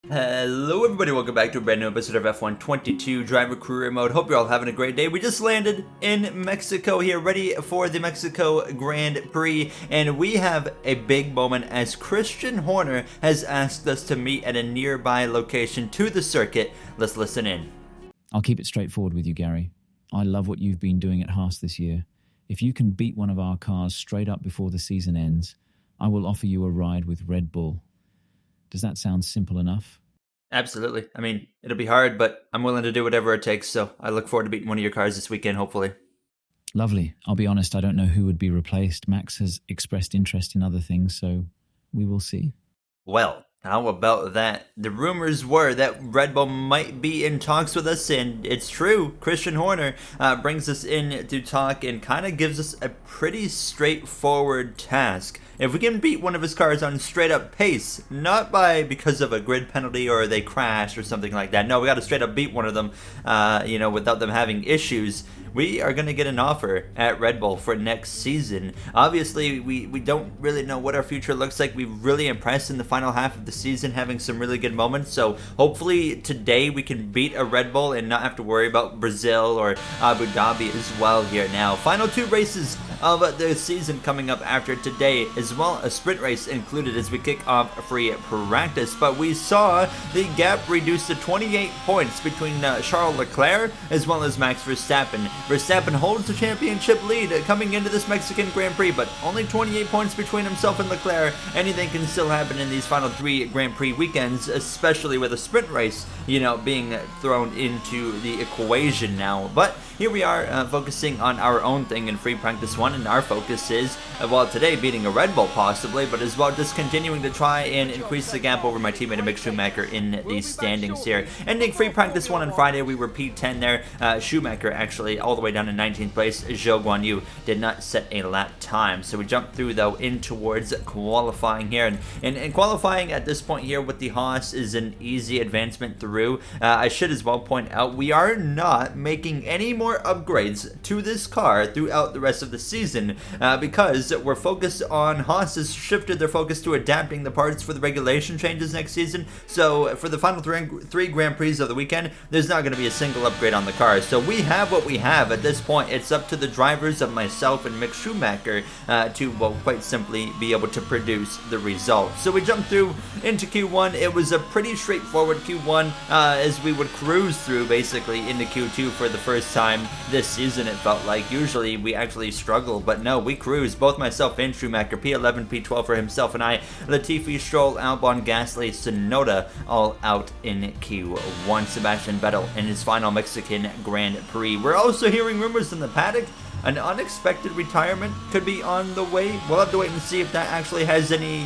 Hello everybody, welcome back to a brand new episode of F1 22 Driver Career Mode. Hope you're all having a great day. We just landed in Mexico here, ready for the Mexico Grand Prix, and we have a big moment as Christian Horner has asked us to meet at a nearby location to the circuit. Let's listen in. I'll keep it straightforward with you, Gary. I love what you've been doing at Haas this year. If you can beat one of our cars straight up before the season ends, I will offer you a ride with Red Bull. Does that sound simple enough? Absolutely. I mean, it'll be hard, but I'm willing to do whatever it takes, so I look forward to beating one of your cars this weekend, hopefully. Lovely. I'll be honest, I don't know who would be replaced. Max has expressed interest in other things, so we will see. Well, how about that? The rumors were that Red Bull might be in talks with us, and it's true. Christian Horner brings us in to talk and kind of gives us a pretty straightforward task. If we can beat one of his cars on straight up pace, not because of a grid penalty or they crash or something like that. No, we got to straight up beat one of them, without them having issues. We are going to get an offer at Red Bull for next season. Obviously, we don't really know what our future looks like. We've really impressed in the final half of the season, having some really good moments. So hopefully today we can beat a Red Bull and not have to worry about Brazil or Abu Dhabi as well here now. Final two races of the season coming up after today, as well a sprint race included as we kick off free practice. But we saw the gap reduced to 28 points between Charles Leclerc as well as Max Verstappen. Verstappen holds the championship lead coming into this Mexican Grand Prix, but only 28 points between himself and Leclerc. Anything can still happen in these final three Grand Prix weekends, especially with a sprint race, being thrown into the equation now. But here we are focusing on our own thing in free practice one, and our focus is, today beating a Red Bull possibly, but as well just continuing to try and increase the gap over my teammate Mick Schumacher in these standings here. Ending free practice one on Friday, we were P10 there. Schumacher actually all the way down in 19th place. Zhou Guanyu did not set a lap time. So we jumped through though in towards qualifying here. And qualifying at this point here with the Haas is an easy advancement through. I should as well point out we are not making any more upgrades to this car throughout the rest of the season because we're focused on Haas has shifted their focus to adapting the parts for the regulation changes next season. So for the final three Grand Prix of the weekend, there's not going to be a single upgrade on the car. So we have what we have at this point. It's up to the drivers of myself and Mick Schumacher to, quite simply be able to produce the results. So we jumped through into Q1. It was a pretty straightforward Q1 as we would cruise through basically into Q2 for the first time this season. It felt like usually we actually struggle, but no, we cruised. Both myself and Schumacher, P11, P12 for himself and I, Latifi, Stroll, Albon, Gasly, Tsunoda, all out in Q1. Sebastian Vettel in his final Mexican Grand Prix. We're also hearing rumors in the paddock an unexpected retirement could be on the way. We'll have to wait and see if that actually has any,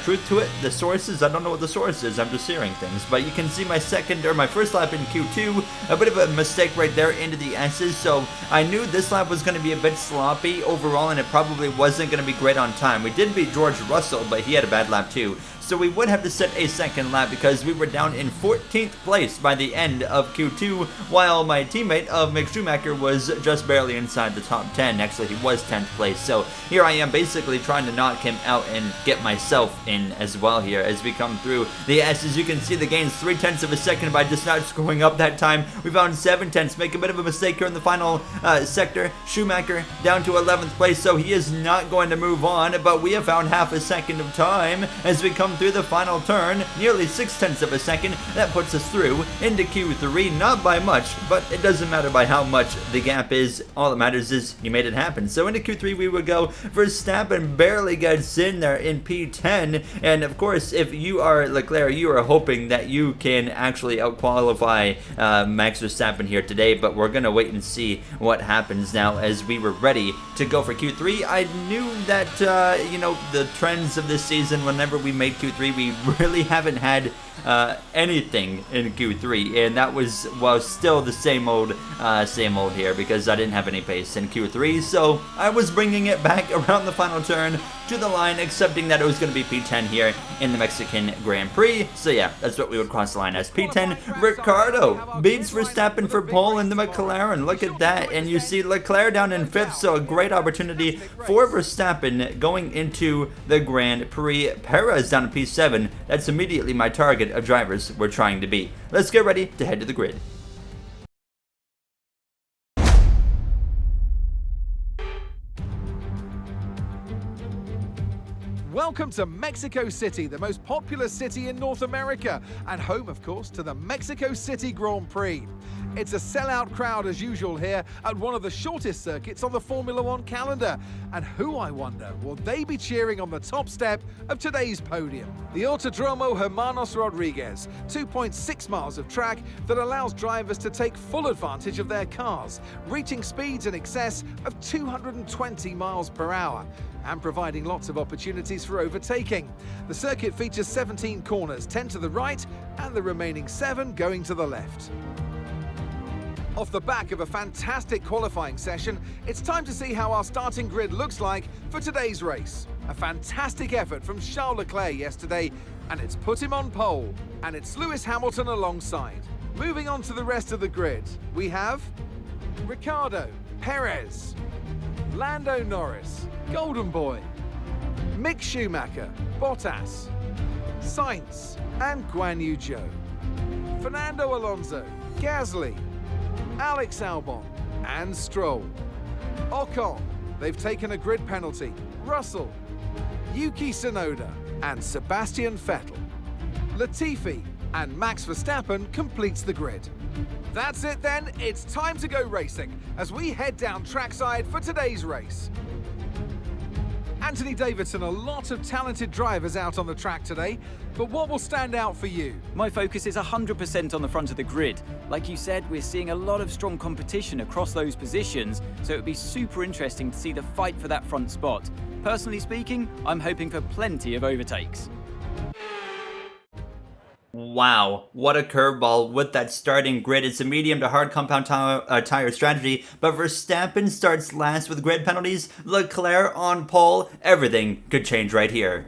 truth to it. The sources, I don't know what the source is. I'm just hearing things. But you can see my first lap in Q2, a bit of a mistake right there into the S's. So I knew this lap was going to be a bit sloppy overall, and it probably wasn't going to be great on time. We did beat George Russell, but he had a bad lap too. So we would have to set a second lap because we were down in 14th place by the end of Q2, while my teammate of Mick Schumacher was just barely inside the top 10. Actually, he was 10th place. So here I am basically trying to knock him out and get myself in as well here as we come through the S. As you can see, the gain's 0.3 of a second by just not screwing up that time. We found 0.7, make a bit of a mistake here in the final sector. Schumacher down to 11th place, so he is not going to move on, but we have found half a second of time as we come through the final turn, nearly 0.6 of a second. That puts us through into Q3, not by much, but it doesn't matter by how much the gap is. All that matters is you made it happen. So into Q3 we would go. Verstappen barely gets in there in P10, and of course if you are Leclerc, you are hoping that you can actually outqualify Max Verstappen here today, but we're gonna wait and see what happens now as we were ready to go for Q3. I knew that the trends of this season, whenever we made Q3, we really haven't had anything in Q3, and that was still the same old here because I didn't have any pace in Q3. So I was bringing it back around the final turn, to the line, accepting that it was going to be P10 here in the Mexican Grand Prix. So yeah, that's what we would cross the line as. P10, Ricciardo beats Verstappen for pole in the McLaren. Look at that. And you see Leclerc down in 5th, so a great opportunity for Verstappen going into the Grand Prix. Perez down in P7. That's immediately my target of drivers we're trying to beat. Let's get ready to head to the grid. Welcome to Mexico City, the most popular city in North America, and home, of course, to the Mexico City Grand Prix. It's a sellout crowd as usual here at one of the shortest circuits on the Formula One calendar. And who, I wonder, will they be cheering on the top step of today's podium? The Autodromo Hermanos Rodriguez, 2.6 miles of track that allows drivers to take full advantage of their cars, reaching speeds in excess of 220 miles per hour. And providing lots of opportunities for overtaking. The circuit features 17 corners, 10 to the right, and the remaining 7 going to the left. Off the back of a fantastic qualifying session, it's time to see how our starting grid looks like for today's race. A fantastic effort from Charles Leclerc yesterday, and it's put him on pole. And it's Lewis Hamilton alongside. Moving on to the rest of the grid, we have Ricciardo, Perez, Lando Norris, Golden Boy, Mick Schumacher, Bottas, Sainz, and Guan Yu Zhou, Fernando Alonso, Gasly, Alex Albon, and Stroll. Ocon, they've taken a grid penalty. Russell, Yuki Tsunoda, and Sebastian Vettel. Latifi and Max Verstappen completes the grid. That's it then, it's time to go racing as we head down trackside for today's race. Anthony Davidson, a lot of talented drivers out on the track today, but what will stand out for you? My focus is 100% on the front of the grid. Like you said, we're seeing a lot of strong competition across those positions, so it would be super interesting to see the fight for that front spot. Personally speaking, I'm hoping for plenty of overtakes. Wow, what a curveball with that starting grid. It's a medium to hard compound tire strategy, but Verstappen starts last with grid penalties, Leclerc on pole. Everything could change right here.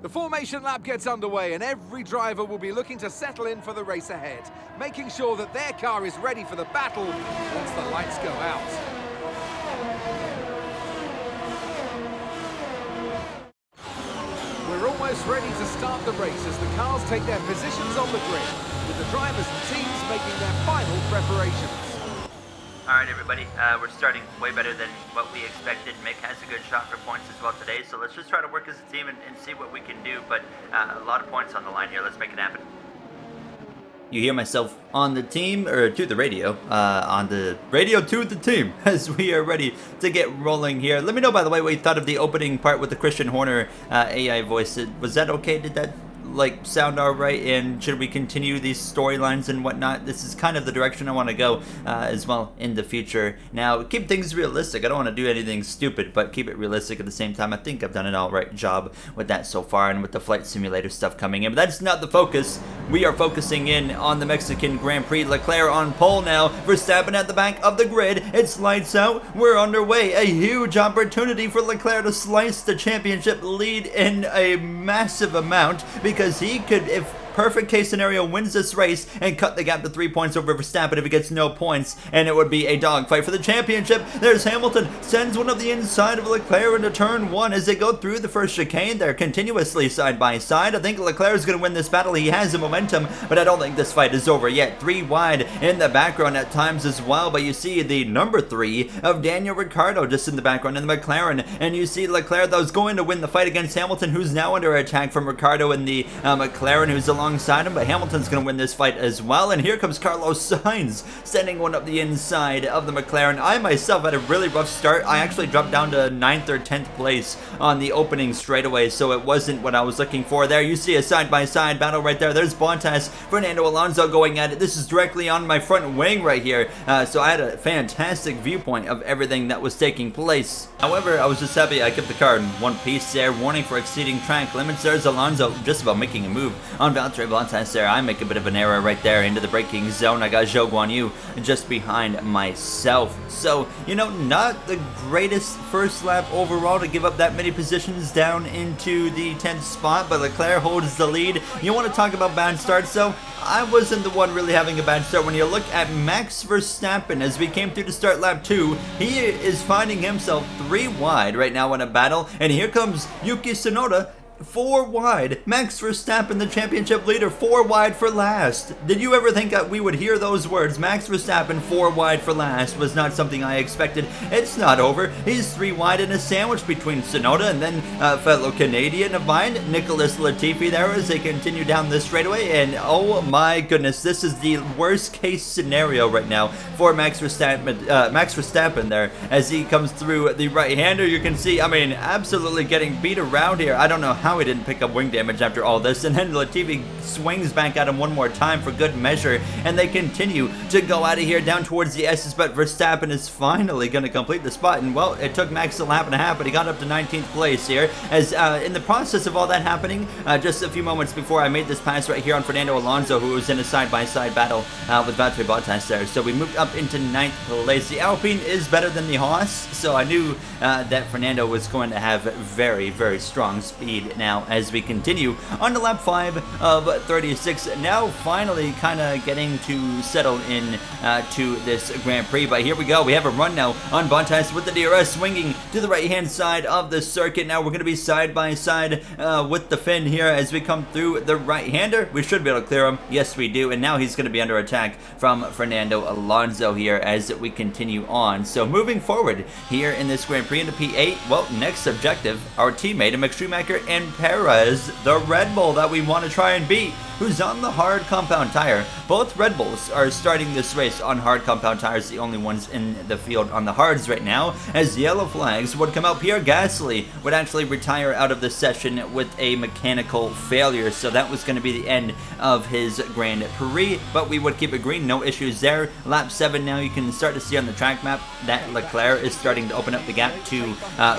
The formation lap gets underway and every driver will be looking to settle in for the race ahead, making sure that their car is ready for the battle once the lights go out. We're almost ready to start the race as the cars take their positions on the grid, with the drivers and teams making their final preparations. Alright everybody, we're starting way better than what we expected. Mick has a good shot for points as well today, so let's just try to work as a team and see what we can do, but a lot of points on the line here. Let's make it happen. You hear myself on the team, or to the radio, on the radio to the team, as we are ready to get rolling here. Let me know, by the way, what you thought of the opening part with the Christian Horner AI voice. Was that okay? Did that sound alright, and should we continue these storylines and whatnot? This is kind of the direction I want to go as well in the future. Now, keep things realistic. I don't want to do anything stupid, but keep it realistic at the same time. I think I've done an alright job with that so far, and with the flight simulator stuff coming in, but that's not the focus. We are focusing in on the Mexican Grand Prix. Leclerc on pole now, Verstappen at the back of the grid. It's lights out, we're underway. A huge opportunity for Leclerc to slice the championship lead in a massive amount, because he could, if perfect case scenario, wins this race and cut the gap to 3 points over Verstappen if he gets no points, and it would be a dogfight for the championship. There's Hamilton, sends one of the inside of Leclerc into turn 1 as they go through the first chicane. They're continuously side by side. I think Leclerc is going to win this battle. He has the momentum, but I don't think this fight is over yet. 3 wide in the background at times as well, but you see the number 3 of Daniel Ricciardo just in the background in the McLaren, and you see Leclerc, though, is going to win the fight against Hamilton, who's now under attack from Ricciardo in the McLaren, who's alongside him, but Hamilton's going to win this fight as well. And here comes Carlos Sainz, sending one up the inside of the McLaren. I myself had a really rough start. I actually dropped down to 9th or 10th place on the opening straightaway, so it wasn't what I was looking for there. You see a side-by-side battle right there. There's Bottas, Fernando Alonso going at it. This is directly on my front wing right here, so I had a fantastic viewpoint of everything that was taking place. However, I was just happy I kept the car in one piece there. Warning for exceeding track limits. There's Alonso just about making a move on Valtteri Valtteri Bottas there. I make a bit of an error right there into the braking zone. I got Zhou Guanyu just behind myself. So, you know, not the greatest first lap overall to give up that many positions down into the 10th spot, but Leclerc holds the lead. You want to talk about bad starts, though? I wasn't the one really having a bad start. When you look at Max Verstappen as we came through to start lap 2, he is finding himself 3 wide right now in a battle, and here comes Yuki Tsunoda 4 wide. Max Verstappen, the championship leader, 4 wide for last. Did you ever think that we would hear those words? Max Verstappen 4 wide for last was not something I expected. It's not over. He's 3 wide in a sandwich between Tsunoda and then fellow Canadian of mine, Nicholas Latifi there as they continue down this straightaway. And oh my goodness, this is the worst case scenario right now for Max Verstappen there as he comes through the right-hander. You can see, I mean, absolutely getting beat around here. I don't know how he didn't pick up wing damage after all this, and then Latifi swings back at him one more time for good measure, and they continue to go out of here down towards the S's, but Verstappen is finally going to complete the spot, and well, it took Max a lap and a half, but he got up to 19th place here, as in the process of all that happening, just a few moments before I made this pass right here on Fernando Alonso, who was in a side-by-side battle with Valtteri Bottas there, so we moved up into 9th place. The Alpine is better than the Haas, so I knew that Fernando was going to have very, very strong speed now as we continue on to lap 5 of 36. Now finally kind of getting to settle in to this Grand Prix, but here we go. We have a run now on Bottas with the DRS swinging to the right hand side of the circuit. Now we're going to be side by side with the Finn here as we come through the right hander. We should be able to clear him. Yes, we do. And now he's going to be under attack from Fernando Alonso here as we continue on. So moving forward here in this Grand Prix into P8, well, next objective, our teammate Mick Schumacher and Perez, the Red Bull that we want to try and beat, who's on the hard compound tire. Both Red Bulls are starting this race on hard compound tires, the only ones in the field on the hards right now, as yellow flags would come out. Pierre Gasly would actually retire out of the session with a mechanical failure, so that was going to be the end of his Grand Prix, but we would keep it green, no issues there. Lap 7 now, you can start to see on the track map that Leclerc is starting to open up the gap to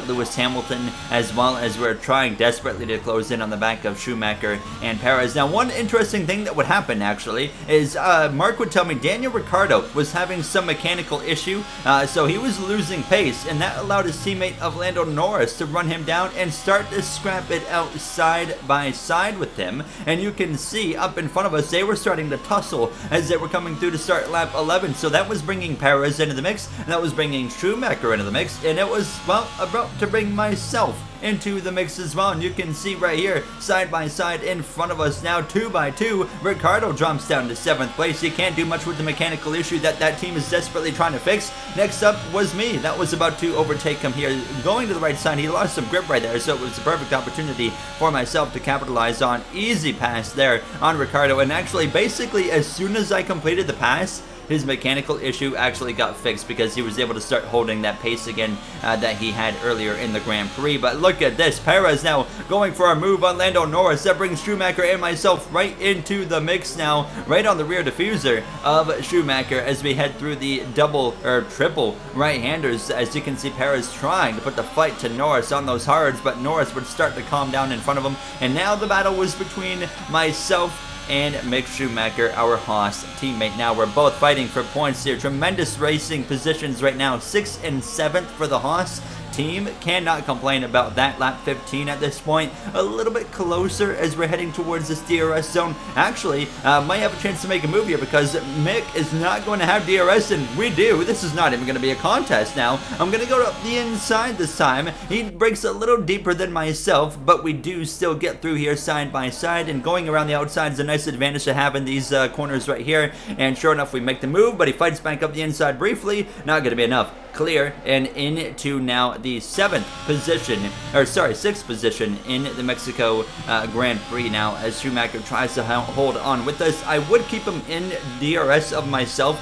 Lewis Hamilton, as well as we're trying desperately to close in on the back of Schumacher and Perez. Now, one interesting thing that would happen actually is Mark would tell me Daniel Ricciardo was having some mechanical issue, so he was losing pace, and that allowed his teammate of Lando Norris to run him down and start to scrap it out side by side with him. And you can see up in front of us they were starting to tussle as they were coming through to start lap 11, so that was bringing Perez into the mix, and that was bringing Schumacher into the mix, and it was, well, about to bring myself into the mix as well. And you can see right here side by side in front of us now 2 by 2, Ricciardo jumps down to 7th place. He can't do much with the mechanical issue that team is desperately trying to fix. Next up was me. That was about to overtake him here going to the right side. He lost some grip right there, so it was a perfect opportunity for myself to capitalize on. Easy pass there on Ricciardo, and actually basically as soon as I completed the pass, his mechanical issue actually got fixed because he was able to start holding that pace again that he had earlier in the Grand Prix. But look at this, Perez now going for a move on Lando Norris. That brings Schumacher and myself right into the mix now, right on the rear diffuser of Schumacher as we head through the double or triple right-handers. As you can see, Perez trying to put the fight to Norris on those hards, but Norris would start to calm down in front of him. And now the battle was between myself and Mick Schumacher, our Haas teammate. Now we're both fighting for points here. Tremendous racing positions right now. 6th and 7th for the Haas team. Cannot complain about that. Lap 15 at this point. A little bit closer as we're heading towards this DRS zone. Actually, might have a chance to make a move here because Mick is not going to have DRS, and we do. This is not even going to be a contest now. I'm going to go to the inside this time. He breaks a little deeper than myself, but we do still get through here side by side, and going around the outside is a nice advantage to have in these corners right here. And sure enough, we make the move, but he fights back up the inside briefly. Not going to be enough. Clear, and into now the 6th position in the Mexico Grand Prix now as Schumacher tries to hold on with us. I would keep him in DRS of myself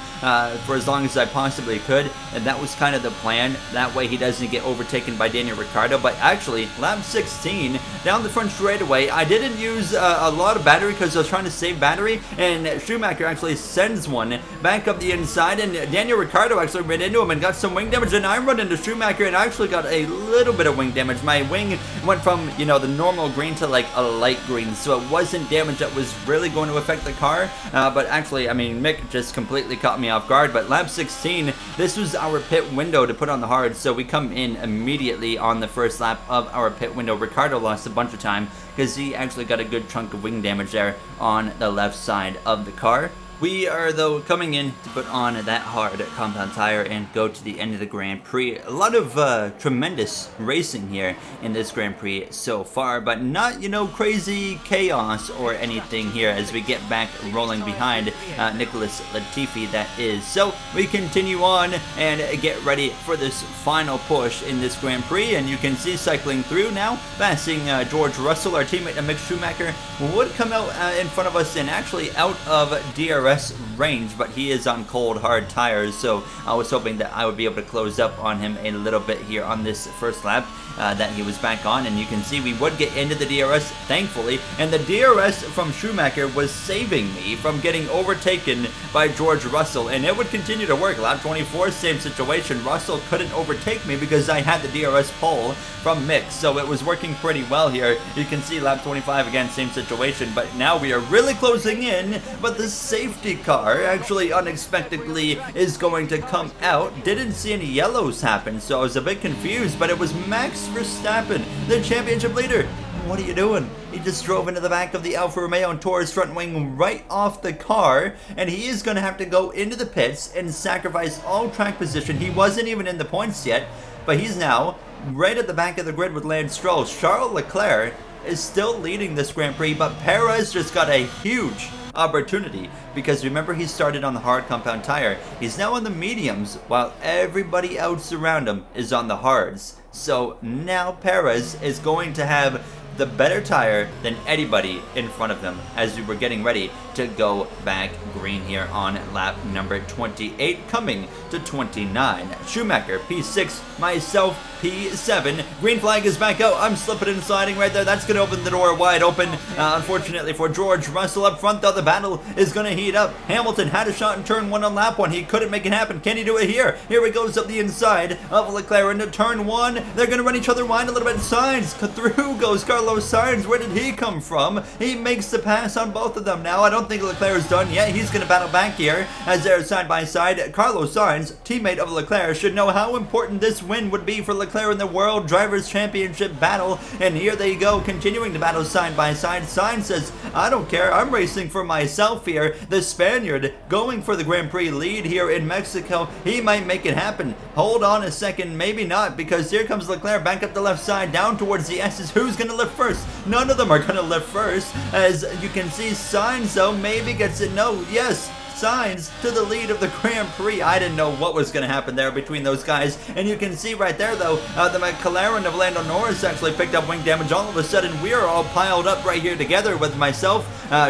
for as long as I possibly could, and that was kind of the plan. That way he doesn't get overtaken by Daniel Ricciardo. But actually, lap 16 down the front straightaway, I didn't use a lot of battery because I was trying to save battery, and Schumacher actually sends one back up the inside, and Daniel Ricciardo actually ran into him and got some wing wing damage, and I run into Schumacher and I actually got a little bit of wing damage. My wing went from, you know, the normal green to like a light green, so it wasn't damage that was really going to affect the car, but actually, I mean, Mick just completely caught me off guard. But lap 16, this was our pit window to put on the hard, so we come in immediately on the first lap of our pit window. Ricardo lost a bunch of time because he actually got a good chunk of wing damage there on the left side of the car. We are, though, coming in to put on that hard compound tire and go to the end of the Grand Prix. A lot of tremendous racing here in this Grand Prix so far, but not, you know, crazy chaos or anything here as we get back rolling behind Nicholas Latifi, that is. So we continue on and get ready for this final push in this Grand Prix, and you can see cycling through now, passing George Russell, our teammate Mick Schumacher, would come out in front of us and actually out of DRS range, but he is on cold hard tires, so I was hoping that I would be able to close up on him a little bit here on this first lap that he was back on. And you can see we would get into the DRS, thankfully, and the DRS from Schumacher was saving me from getting overtaken by George Russell, and it would continue to work. Lap 24, same situation. Russell couldn't overtake me because I had the DRS pole from Mick, so it was working pretty well here. You can see lap 25 again, same situation, but now we are really closing in. But the safety car actually unexpectedly is going to come out. Didn't see any yellows happen, so I was a bit confused, but it was Max Verstappen, the championship leader. What are you doing? He just drove into the back of the Alfa Romeo and tore his front wing right off the car, and he is going to have to go into the pits and sacrifice all track position. He wasn't even in the points yet, but he's now right at the back of the grid with Lance Stroll. Charles Leclerc is still leading this Grand Prix, but Perez just got a huge opportunity because remember, he started on the hard compound tire. He's now on the mediums while everybody else around him is on the hards. So now Perez is going to have the better tire than anybody in front of them as we were getting ready to go back green here on lap number 28, coming to 29. Schumacher, P6, myself, P7. Green flag is back out. I'm slipping and sliding right there. That's going to open the door wide open. Unfortunately for George Russell up front, though, the battle is going to heat up. Hamilton had a shot in turn 1 on lap 1. He couldn't make it happen. Can he do it here? Here he goes up the inside of Leclerc into turn 1. They're going to run each other wide a little bit. Sainz, through goes Carlos Sainz. Where did he come from? He makes the pass on both of them now. I don't think Leclerc is done yet. He's going to battle back here as they're side by side. Carlos Sainz, teammate of Leclerc, should know how important this win would be for Leclerc in the World Drivers' Championship battle. And here they go, continuing to battle side by side. Sainz says, I don't care. I'm racing for myself here. The Spaniard going for the Grand Prix lead here in Mexico. He might make it happen. Hold on a second. Maybe not, because here comes Leclerc back up the left side down towards the S's. Who's going to lift first? None of them are going to lift first. As you can see, Sainz, though, maybe gets it. No, yes. Sainz to the lead of the Grand Prix. I didn't know what was going to happen there between those guys. And you can see right there, though, the McLaren of Lando Norris actually picked up wing damage. All of a sudden, we are all piled up right here together with myself,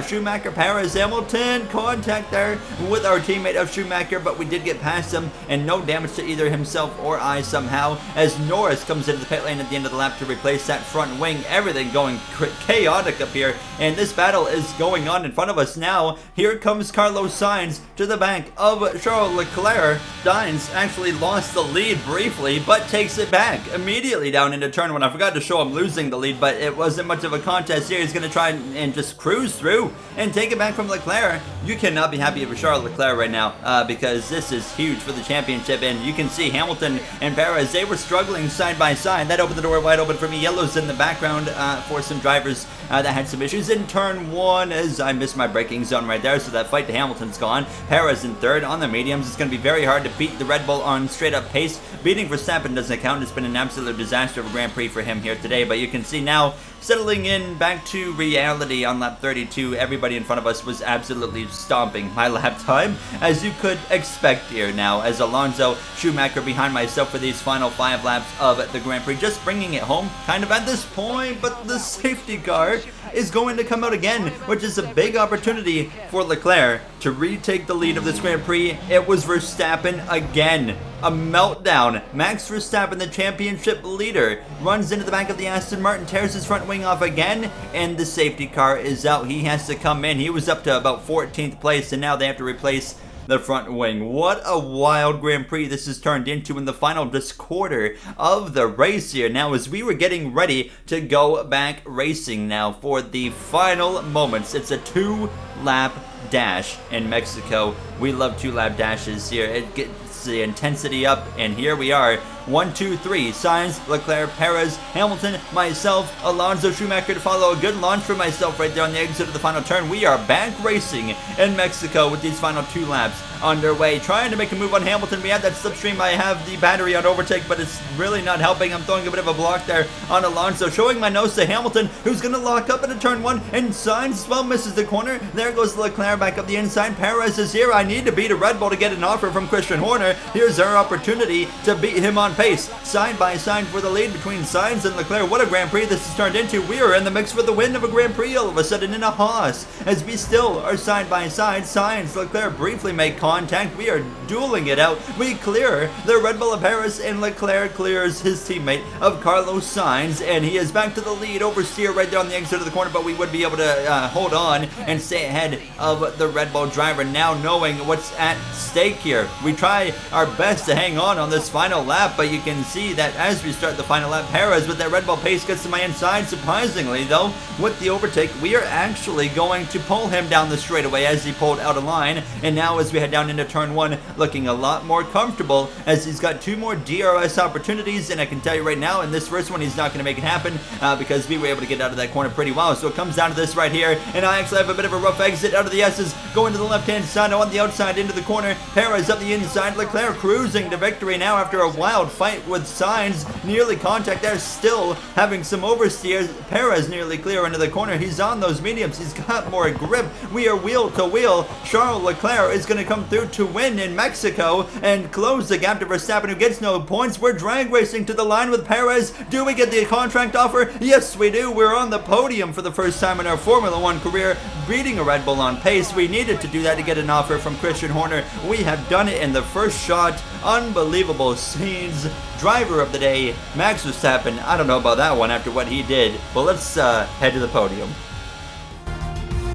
Schumacher, Perez, Hamilton. Contact there with our teammate of Schumacher, but we did get past him, and no damage to either himself or I somehow, as Norris comes into the pit lane at the end of the lap to replace that front wing. Everything going chaotic up here, and this battle is going on in front of us now. Here comes Carlos Sainz to the back of Charles Leclerc. Sainz actually lost the lead briefly, but takes it back immediately down into turn 1. I forgot to show him losing the lead, but it wasn't much of a contest here. He's going to try and just cruise through and take it back from Leclerc. You cannot be happy for Charles Leclerc right now because this is huge for the championship. And you can see Hamilton and Perez, they were struggling side by side. That opened the door wide open for me. Yellows in the background for some drivers that had some issues in turn 1, as I missed my braking zone right there, so that fight to Hamilton's gone. Perez in third on the mediums. It's going to be very hard to beat the Red Bull on straight up pace. Beating Verstappen doesn't count. It's been an absolute disaster of a Grand Prix for him here today, but you can see now settling in back to reality on lap 32. Everybody in front of us was absolutely stomping my lap time, as you could expect here now, as Alonso, Schumacher behind myself for these final 5 laps of the Grand Prix, just bringing it home kind of at this point. But the safety car is going to come out again, which is a big opportunity for Leclerc to retake the lead of this Grand Prix. It was Verstappen again. A meltdown. Max Verstappen, the championship leader, runs into the back of the Aston Martin, tears his front wing off again, and the safety car is out. He has to come in. He was up to about 14th place, and now they have to replace the front wing. What a wild Grand Prix this has turned into in the final just quarter of the race here. Now, as we were getting ready to go back racing now for the final moments, it's a 2-lap dash in Mexico. We love 2-lap dashes here. It gets the intensity up, and here we are. 1, 2, 3. Sainz, Leclerc, Perez, Hamilton, myself, Alonso, Schumacher to follow. A good launch for myself right there on the exit of the final turn. We are back racing in Mexico with these final 2 laps underway. Trying to make a move on Hamilton. We have that slipstream. I have the battery on overtake, but it's really not helping. I'm throwing a bit of a block there on Alonso. Showing my nose to Hamilton, who's going to lock up into turn 1. And Sainz as well misses the corner. There goes Leclerc back up the inside. Perez is here. I need to beat a Red Bull to get an offer from Christian Horner. Here's our opportunity to beat him on pace. Side by side for the lead between Sainz and Leclerc. What a Grand Prix this has turned into. We are in the mix for the win of a Grand Prix all of a sudden in a Haas, as we still are side by side. Sainz, Leclerc briefly make contact. We are dueling it out. We clear the Red Bull of Paris, and Leclerc clears his teammate of Carlos Sainz, and he is back to the lead. Oversteer right there on the exit of the corner, but we would be able to hold on and stay ahead of the Red Bull driver. Now knowing what's at stake here, we try our best to hang on this final lap, but you can see that as we start the final lap, Perez with that Red Bull pace gets to my inside. Surprisingly though, with the overtake, we are actually going to pull him down the straightaway as he pulled out of line. And now as we head down into turn 1, looking a lot more comfortable as he's got 2 more DRS opportunities. And I can tell you right now, in this first one, he's not going to make it happen because we were able to get out of that corner pretty well. So it comes down to this right here, and I actually have a bit of a rough exit out of the S's, going to the left-hand side, on the outside into the corner. Perez up the inside, Leclerc cruising to victory now after a wild fight with Sainz. Nearly contact there, still having some oversteers. Perez nearly clear into the corner. He's on those mediums. He's got more grip. We are wheel to wheel. Charles Leclerc is going to come through to win in Mexico and close the gap to Verstappen, who gets no points. We're drag racing to the line with Perez. Do we get the contract offer? Yes, we do. We're on the podium for the first time in our Formula 1 career, beating a Red Bull on pace. We needed to do that to get an offer from Christian Horner. We have done it in the first shot. Unbelievable scenes. Driver of the day, Max Verstappen. I don't know about that one after what he did, but let's head to the podium.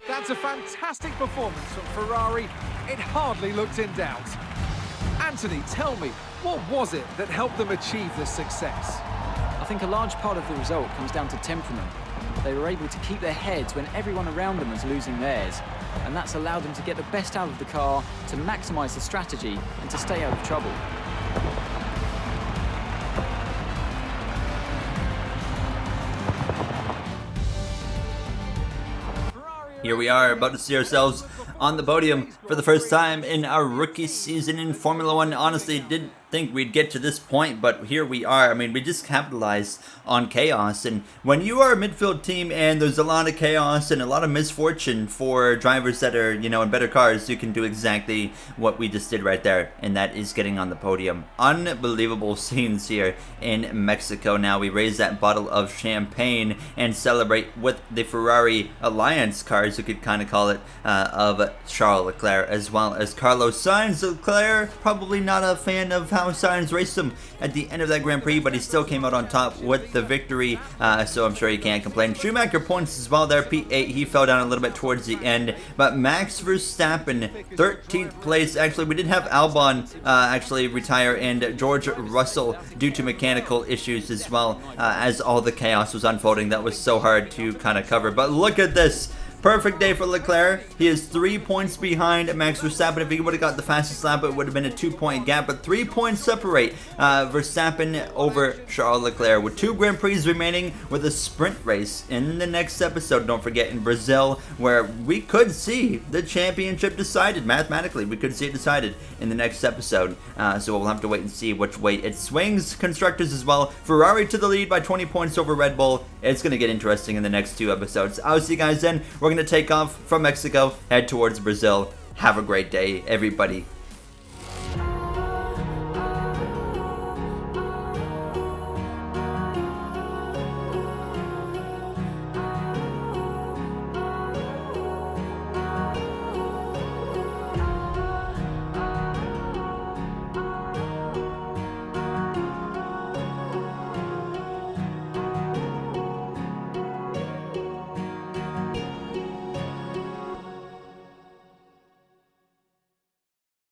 That's a fantastic performance from Ferrari. It hardly looked in doubt. Anthony, tell me, what was it that helped them achieve this success? I think a large part of the result comes down to temperament. They were able to keep their heads when everyone around them was losing theirs, and that's allowed them to get the best out of the car, to maximise the strategy, and to stay out of trouble. Here we are, about to see ourselves on the podium for the first time in our rookie season in Formula 1. Honestly, didn't think we'd get to this point, but here we are. I mean, we just capitalized on chaos, and when you are a midfield team and there's a lot of chaos and a lot of misfortune for drivers that are, you know, in better cars, you can do exactly what we just did right there, and that is getting on the podium. Unbelievable scenes here in Mexico. Now we raise that bottle of champagne and celebrate with the Ferrari Alliance cars, you could kind of call it, of Charles Leclerc as well as Carlos Sainz. Leclerc, probably not a fan of how Sainz raced him at the end of that Grand Prix, but he still came out on top with the victory, so I'm sure he can't complain. Schumacher points as well there, P8, he fell down a little bit towards the end, but Max Verstappen, 13th place. Actually, we did have Albon actually retire, and George Russell due to mechanical issues as well, as all the chaos was unfolding. That was so hard to kind of cover, but look at this. Perfect day for Leclerc. He is 3 points behind Max Verstappen. If he would have got the fastest lap, it would have been a 2-point gap, but 3 points separate Verstappen over Charles Leclerc, with 2 Grand Prix remaining, with a sprint race in the next episode. Don't forget, in Brazil, where we could see the championship decided mathematically. We could see it decided in the next episode, so we'll have to wait and see which way it swings. Constructors as well. Ferrari to the lead by 20 points over Red Bull. It's going to get interesting in the next 2 episodes. I'll see you guys then. We're going to take off from Mexico, head towards Brazil. Have a great day, everybody.